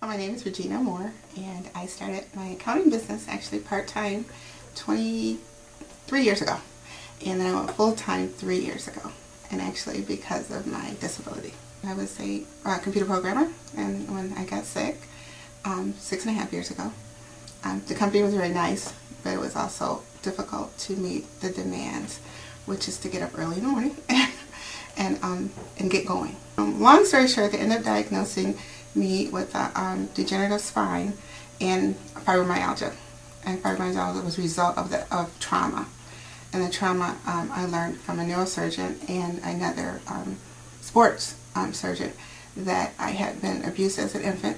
My name is Regina Moore, and I started my accounting business actually part-time 23 years ago, and then I went full-time 3 years ago, and actually because of my disability. I was a computer programmer, and when I got sick 6.5 years ago, the company was very nice, but it was also difficult to meet the demands, which is to get up early in the morning and get going. Long story short, they ended up diagnosing me with a degenerative spine and fibromyalgia. And fibromyalgia was a result of trauma. And the trauma I learned from a neurosurgeon and another sports surgeon that I had been abused as an infant.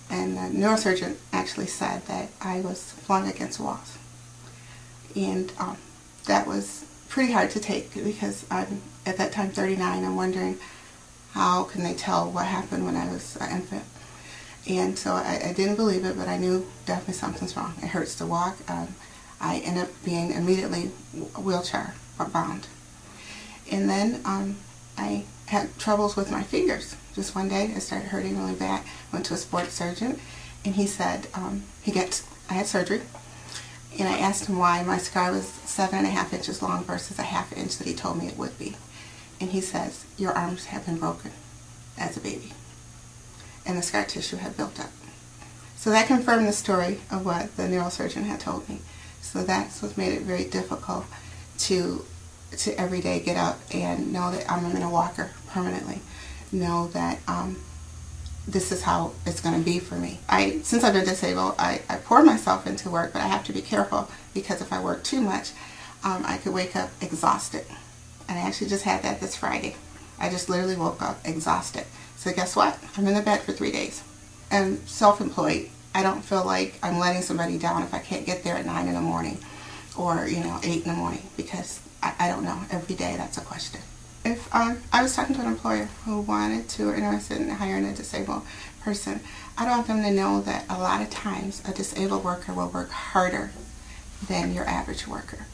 And the neurosurgeon actually said that I was flung against walls. And that was pretty hard to take because I'm at that time 39. I'm wondering, how can they tell what happened when I was an infant? And so I didn't believe it, but I knew definitely something's wrong. It hurts to walk. I ended up being immediately wheelchair bound. And then I had troubles with my fingers. Just one day it started hurting really bad. Went to a sports surgeon, and he said I had surgery. And I asked him why my scar was 7.5 inches long versus a ½ inch that he told me it would be. And he says, your arms have been broken as a baby. And the scar tissue had built up. So that confirmed the story of what the neurosurgeon had told me. So that's what made it very difficult to every day get up and know that I'm in a walker permanently. Know that this is how it's going to be for me. Since I've been disabled, I pour myself into work, but I have to be careful because if I work too much, I could wake up exhausted. And I actually just had that this Friday. I just literally woke up exhausted. So guess what? I'm in the bed for 3 days. And self-employed, I don't feel like I'm letting somebody down if I can't get there at 9 in the morning or 8 in the morning, because I don't know. Every day that's a question. If I was talking to an employer who wanted to or interested in hiring a disabled person, I'd want them to know that a lot of times a disabled worker will work harder than your average worker.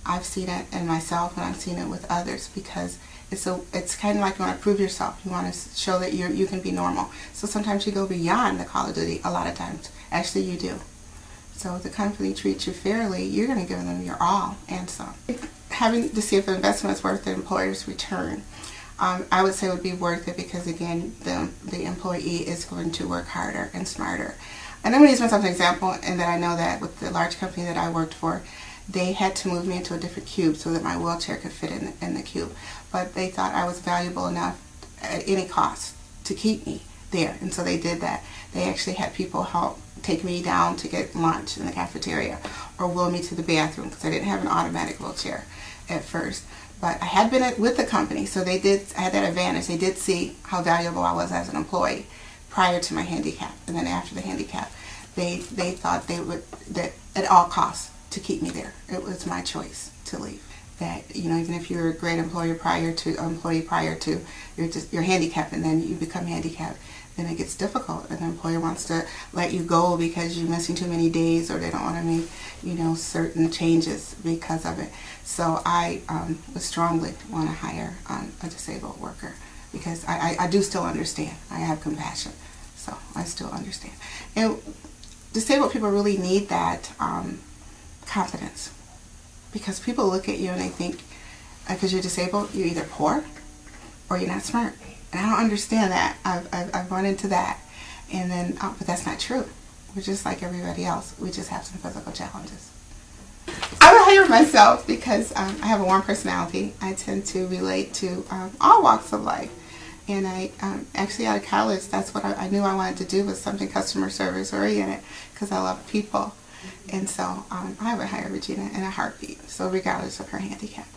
I've seen it in myself and I've seen it with others because it's kind of like you want to prove yourself. You want to show that you can be normal. So sometimes you go beyond the call of duty. A lot of times, actually you do. So if the company treats you fairly, you're going to give them your all and some. Having to see if the investment is worth the employer's return, I would say it would be worth it because again, the employee is going to work harder and smarter. And I'm going to use myself as an example, and that I know that with the large company that I worked for, they had to move me into a different cube so that my wheelchair could fit in the cube. But they thought I was valuable enough at any cost to keep me there. And so they did that. They actually had people help take me down to get lunch in the cafeteria or wheel me to the bathroom because I didn't have an automatic wheelchair at first. But I had been with the company, so I had that advantage. They did see how valuable I was as an employee prior to my handicap. And then after the handicap, they thought that at all costs to keep me there. It was my choice to leave. That even if you're a great employee prior to your handicap, and then you become handicapped, then it gets difficult. And the employer wants to let you go because you're missing too many days, or they don't want to make certain changes because of it. So I would strongly want to hire a disabled worker because I do still understand. I have compassion, so I still understand. And disabled people really need that confidence, because people look at you and they think because you're disabled you're either poor or you're not smart, and I don't understand that. I've run into that, and then but that's not true. We're just like everybody else. We just have some physical challenges. I would hire myself because I have a warm personality. I tend to relate to all walks of life, and I actually out of college, that's what I knew I wanted to do, was something customer service oriented because I love people. And so I would hire Regina in a heartbeat, so regardless of her handicap.